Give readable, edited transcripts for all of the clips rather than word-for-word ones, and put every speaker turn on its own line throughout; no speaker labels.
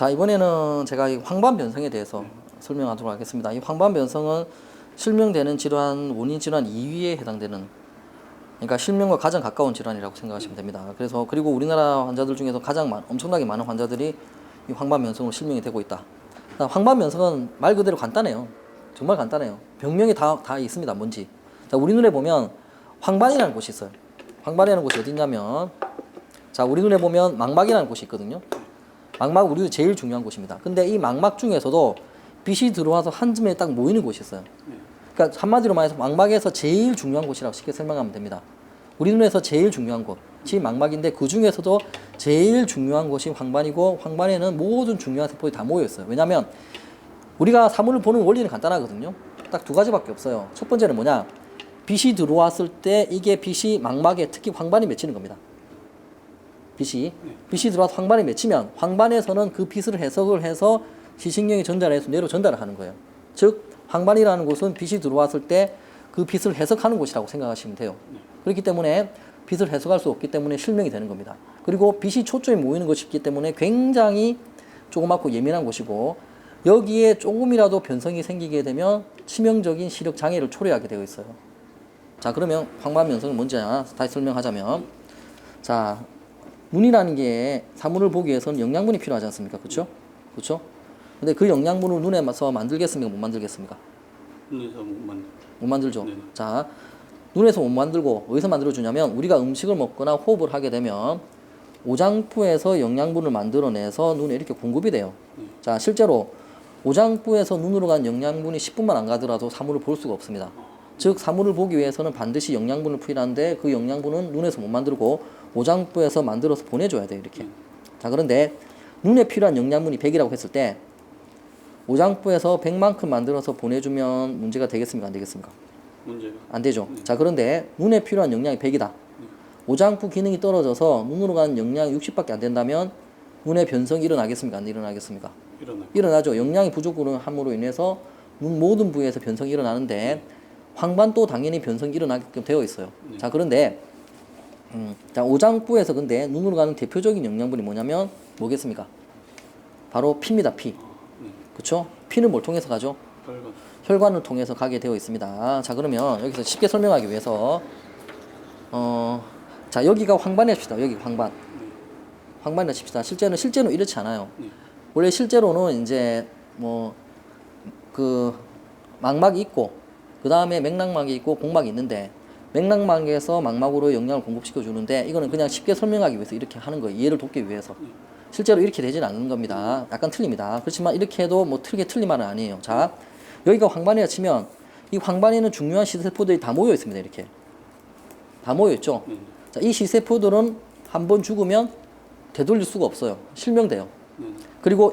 자, 이번에는 제가 이 황반 변성에 대해서 설명하도록 하겠습니다. 이 황반 변성은 실명되는 질환, 원인 질환 2위에 해당되는, 그러니까 실명과 가장 가까운 질환이라고 생각하시면 됩니다. 그래서 그리고 우리나라 환자들 중에서 가장 엄청나게 많은 환자들이 이 황반 변성으로 실명이 되고 있다. 황반 변성은 말 그대로 간단해요. 정말 간단해요. 병명이 다 있습니다. 뭔지. 자, 우리 눈에 보면 황반이라는 곳이 있어요. 황반이라는 곳이 어디 있냐면, 자, 우리 눈에 보면 망막이라는 곳이 있거든요. 망막 우리 제일 중요한 곳입니다. 근데 이 망막 중에서도 빛이 들어와서 한 점에 딱 모이는 곳이 있어요. 그러니까 한마디로 말해서 망막에서 제일 중요한 곳이라고 쉽게 설명하면 됩니다. 우리 눈에서 제일 중요한 곳이 망막인데 그 중에서도 제일 중요한 곳이 황반이고, 황반에는 모든 중요한 세포들이 다 모여 있어요. 왜냐하면 우리가 사물을 보는 원리는 간단하거든요. 딱 두 가지밖에 없어요. 첫 번째는 뭐냐? 빛이 들어왔을 때 이게 빛이 망막에 특히 황반이 맺히는 겁니다. 빛이 들어와서 황반에 맺히면 황반에서는 그 빛을 해석을 해서 시신경에 전달해서 뇌로 전달을 하는 거예요. 즉 황반이라는 곳은 빛이 들어왔을 때 그 빛을 해석하는 곳이라고 생각하시면 돼요. 그렇기 때문에 빛을 해석할 수 없기 때문에 실명이 되는 겁니다. 그리고 빛이 초점이 모이는 것이기 때문에 굉장히 조그맣고 예민한 곳이고, 여기에 조금이라도 변성이 생기게 되면 치명적인 시력 장애를 초래하게 되어 있어요. 자, 그러면 황반 변성은 뭔지 다시 설명하자면, 자, 눈이라는 게 사물을 보기 위해서는 영양분이 필요하지 않습니까? 그렇죠? 그렇죠? 근데 그 영양분을 눈에서 만들겠습니까? 못 만들겠습니까?
눈에서
못 만들죠.
네네.
자, 눈에서 못 만들고 어디서 만들어주냐면, 우리가 음식을 먹거나 호흡을 하게 되면 오장부에서 영양분을 만들어내서 눈에 이렇게 공급이 돼요. 자, 실제로 오장부에서 눈으로 간 영양분이 10분만 안 가더라도 사물을 볼 수가 없습니다. 즉 사물을 보기 위해서는 반드시 영양분을 필요한데, 그 영양분은 눈에서 못 만들고 오장부에서 만들어서 보내줘야 돼요. 이렇게. 자, 그런데 눈에 필요한 영양분이 100이라고 했을 때 오장부에서 100만큼 만들어서 보내주면 문제가 되겠습니까? 안 되겠습니까?
문제가
안 되죠. 자, 그런데 눈에 필요한 영양이 100이다. 오장부 기능이 떨어져서 눈으로 가는 영양이 60밖에 안 된다면 눈의 변성이 일어나겠습니까? 안 일어나겠습니까? 일어나죠. 영양이 부족함으로 인해서 눈 모든 부위에서 변성이 일어나는데 황반도 당연히 변성이 일어나게끔 되어 있어요. 자, 그런데 자, 오장부에서 근데 눈으로 가는 대표적인 영양분이 뭐냐면 뭐겠습니까? 바로 피입니다. 피. 그렇죠? 피는 뭘 통해서 가죠? 혈관을 통해서 가게 되어 있습니다. 자, 그러면 여기서 쉽게 설명하기 위해서 자, 여기가 황반이 합시다. 여기 황반. 황반이라 칩시다. 실제로는 이렇지 않아요. 원래 실제로는 이제 뭐 그 망막이 있고, 그 다음에 맥락막이 있고 공막이 있는데, 맥락막에서 망막으로 영양을 공급시켜 주는데, 이거는 그냥 쉽게 설명하기 위해서 이렇게 하는 거예요. 이해를 돕기 위해서. 실제로 이렇게 되지는 않는 겁니다. 약간 틀립니다. 그렇지만 이렇게 해도 뭐 틀린 말은 아니에요. 자, 여기가 황반이라 치면 이 황반에는 중요한 시세포들이 다 모여 있습니다. 이렇게 다 모여 있죠. 자, 이 시세포들은 한번 죽으면 되돌릴 수가 없어요. 실명돼요. 그리고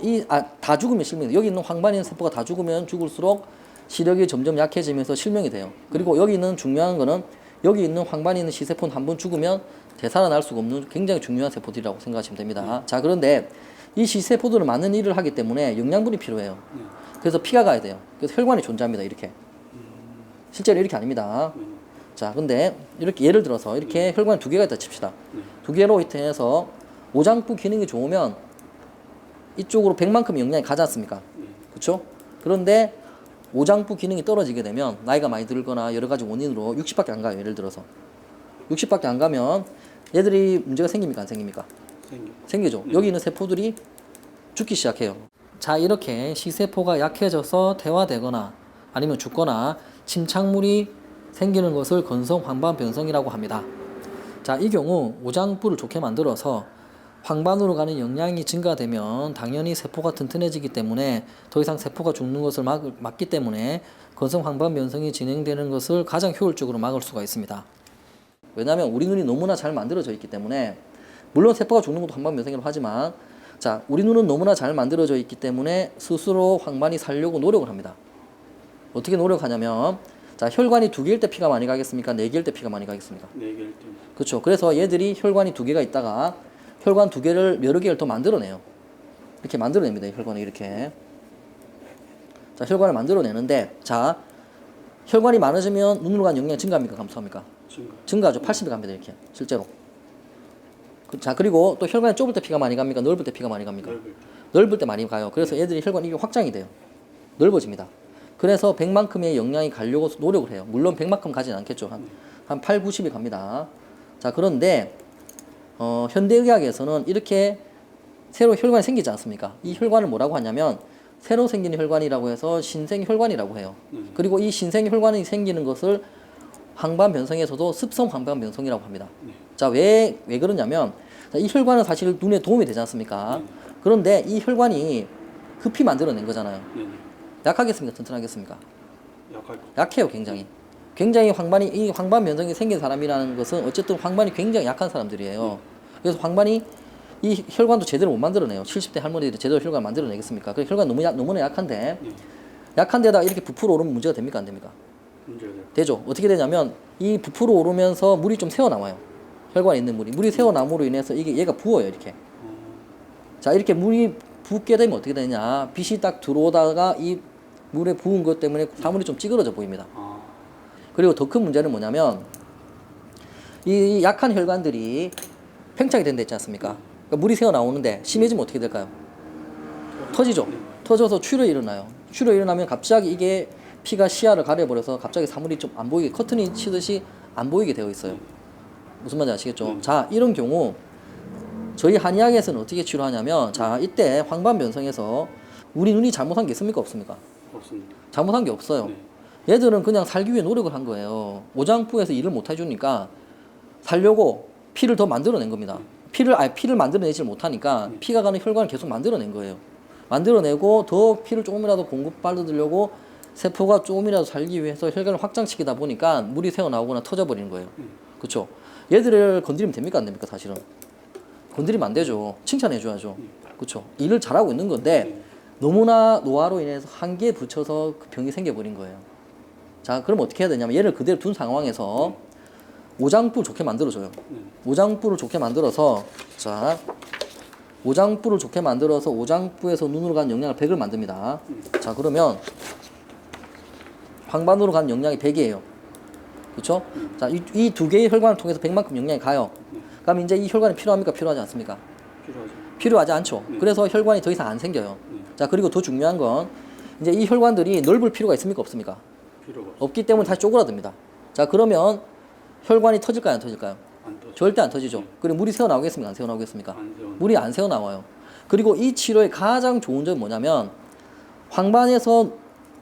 다 죽으면 실명돼요. 여기 있는 황반에 있는 세포가 다 죽으면 죽을수록 시력이 점점 약해지면서 실명이 돼요. 그리고 여기 있는 중요한 거는, 여기 있는 황반에 있는 시세포는 한번 죽으면 되살아날 수가 없는 굉장히 중요한 세포들이라고 생각하시면 됩니다. 자, 그런데 이 시세포들은 많은 일을 하기 때문에 영양분이 필요해요. 그래서 피가 가야 돼요. 그래서 혈관이 존재합니다. 이렇게. 실제로 이렇게 아닙니다. 자, 근데 이렇게 예를 들어서 이렇게 혈관이 두 개가 있다 칩시다. 두 개로 히트해서 오장부 기능이 좋으면 이쪽으로 100만큼 영양이 가지 않습니까? 그렇죠? 그런데 오장부 기능이 떨어지게 되면 나이가 많이 들거나 여러 가지 원인으로 60밖에 안 가요. 예를 들어서 60밖에 안 가면 얘들이 문제가 생깁니까? 안 생깁니까? 생기죠. 여기 있는 세포들이 죽기 시작해요. 자, 이렇게 시세포가 약해져서 퇴화되거나 아니면 죽거나 침착물이 생기는 것을 건성 황반 변성이라고 합니다. 자, 이 경우 오장부를 좋게 만들어서 황반으로 가는 영양이 증가되면 당연히 세포가 튼튼해지기 때문에 더 이상 세포가 죽는 것을 막기 때문에 건성 황반 변성이 진행되는 것을 가장 효율적으로 막을 수가 있습니다. 왜냐하면 우리 눈이 너무나 잘 만들어져 있기 때문에, 물론 세포가 죽는 것도 황반 변성이라고 하지만, 자, 우리 눈은 너무나 잘 만들어져 있기 때문에 스스로 황반이 살려고 노력을 합니다. 어떻게 노력하냐면, 자, 혈관이 두 개일 때 피가 많이 가겠습니까? 네 개일 때 피가 많이 가겠습니까?
네 개일 때.
그렇죠. 그래서 얘들이 혈관이 두 개가 있다가 혈관 두 개를 여러 개를 더 만들어내요. 이렇게 만들어냅니다. 혈관을 이렇게. 자, 혈관을 만들어내는데, 자, 혈관이 많아지면 눈으로 간 영양이 증가합니까? 감소합니까? 증가죠. 80에 갑니다. 이렇게. 실제로. 자, 그리고 또 혈관이 좁을 때 피가 많이 갑니까? 넓을 때 피가 많이 갑니까? 넓을 때 많이 가요. 그래서 애들이 혈관이 확장이 돼요. 넓어집니다. 그래서 100만큼의 영양이 가려고 노력을 해요. 물론 100만큼 가진 않겠죠. 한 8, 90이 갑니다. 자, 그런데 현대의학에서는 이렇게 새로 혈관이 생기지 않습니까? 이 혈관을 뭐라고 하냐면 새로 생기는 혈관이라고 해서 신생혈관이라고 해요. 그리고 이 신생혈관이 생기는 것을 황반변성에서도 습성 황반변성이라고 합니다. 자, 왜 그러냐면 자, 이 혈관은 사실 눈에 도움이 되지 않습니까? 그런데 이 혈관이 급히 만들어낸 거잖아요. 약하겠습니까? 튼튼하겠습니까? 약해요, 굉장히. 굉장히 이 황반변성이 생긴 사람이라는 것은 어쨌든 황반이 굉장히 약한 사람들이에요. 그래서 황반이 이 혈관도 제대로 못 만들어내요. 70대 할머니들이 제대로 혈관 만들어내겠습니까? 그 혈관 너무나 약한데 약한 데다가 이렇게 부풀어 오르면 문제가 됩니까? 안 됩니까? 되죠. 어떻게 되냐면 이 부풀어 오르면서 물이 좀 새어나와요. 혈관에 있는 물이 새어남으로 인해서 이게 얘가 부어요, 이렇게. 자, 이렇게 물이 붓게 되면 어떻게 되냐? 빛이 딱 들어오다가 이 물에 부은 것 때문에 사물이 좀 찌그러져 보입니다. 그리고 더 큰 문제는 뭐냐면 이 약한 혈관들이 팽창이 된다 했지 않습니까? 그러니까 물이 새어나오는데 심해지면 어떻게 될까요? 터지죠. 터져서 출혈이 일어나요. 출혈이 일어나면 갑자기 이게 피가 시야를 가려버려서 갑자기 사물이 좀 안 보이게 커튼이 치듯이 안 보이게 되어 있어요. 무슨 말인지 아시겠죠? 자, 이런 경우 저희 한의학에서는 어떻게 치료하냐면 자, 이때 황반변성에서 우리 눈이 잘못한 게 있습니까? 없습니까?
없습니다.
잘못한 게 없어요. 얘들은 그냥 살기 위해 노력을 한 거예요. 오장부에서 일을 못 해주니까 살려고 피를 더 만들어낸 겁니다. 피를 만들어내지 못하니까 피가 가는 혈관을 계속 만들어낸 거예요. 만들어내고 더 피를 조금이라도 공급받으려고 세포가 조금이라도 살기 위해서 혈관을 확장시키다 보니까 물이 새어나오거나 터져버리는 거예요. 그렇죠? 얘들을 건드리면 됩니까? 안 됩니까? 사실은 건드리면 안 되죠. 칭찬해줘야죠. 그렇죠? 일을 잘하고 있는 건데 너무나 노화로 인해서 한계에 부쳐서 그 병이 생겨버린 거예요. 자, 그럼 어떻게 해야 되냐면 얘를 그대로 둔 상황에서 오장부 좋게 만들어줘요. 오장부를 좋게 만들어서 자, 오장부를 좋게 만들어서 오장부에서 눈으로 가는 영양을 100을 만듭니다. 자, 그러면 황반으로 가는 영양이 100이에요. 그렇죠? 자, 이 두 개의 혈관을 통해서 100만큼 영양이 가요. 그럼 이제 이 혈관이 필요합니까? 필요하지 않습니까? 필요하지 않죠. 그래서 혈관이 더 이상 안 생겨요. 자, 그리고 더 중요한 건 이제 이 혈관들이 넓을 필요가 있습니까? 없습니까? 없기 때문에 다시 쪼그라듭니다. 자, 그러면 혈관이 터질까요? 안 터질까요? 절대 안 터지죠. 그리고 물이 새어나오겠습니까? 안 새어나오겠습니까? 물이 안 새어나와요. 그리고 이 치료의 가장 좋은 점은 뭐냐면 황반에서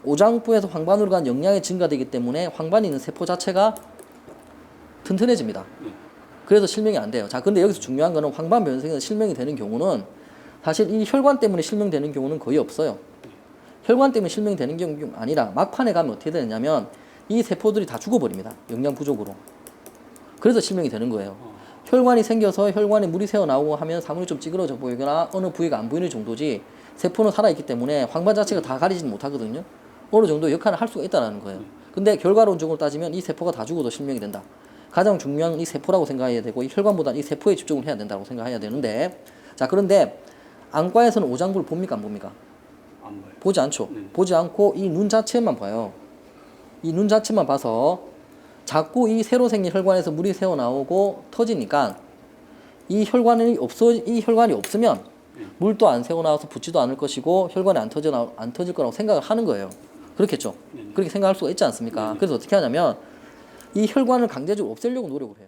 오장부에서 황반으로 간 영양이 증가되기 때문에 황반에 있는 세포 자체가 튼튼해집니다. 그래서 실명이 안 돼요. 자, 근데 여기서 중요한 거는 황반 변성에서 실명이 되는 경우는 사실 이 혈관 때문에 실명되는 경우는 거의 없어요. 혈관 때문에 실명이 되는 경우가 아니라 막판에 가면 어떻게 되느냐면 이 세포들이 다 죽어버립니다. 영양 부족으로. 그래서 실명이 되는 거예요. 혈관이 생겨서 혈관에 물이 새어나오고 하면 사물이 좀 찌그러져 보이거나 어느 부위가 안 보이는 정도지 세포는 살아있기 때문에 황반 자체가 다 가리지는 못하거든요. 어느 정도 역할을 할 수가 있다는 거예요. 근데 결과론적으로 따지면 이 세포가 다 죽어도 실명이 된다. 가장 중요한 건 이 세포라고 생각해야 되고 이 혈관보다는 이 세포에 집중을 해야 된다고 생각해야 되는데 자, 그런데 안과에서는 오장부를 봅니까? 안 봅니까?
안 봐요.
보지 않죠. 보지 않고 이 눈 자체만 봐요. 이 눈 자체만 봐서 자꾸 이 새로 생긴 혈관에서 물이 새어나오고 터지니까 이 혈관이 없으면 물도 안 새어나와서 붙지도 않을 것이고 혈관이 안 터질 거라고 생각을 하는 거예요. 그렇겠죠. 그렇게 생각할 수가 있지 않습니까? 그래서 어떻게 하냐면 이 혈관을 강제적으로 없애려고 노력을 해요.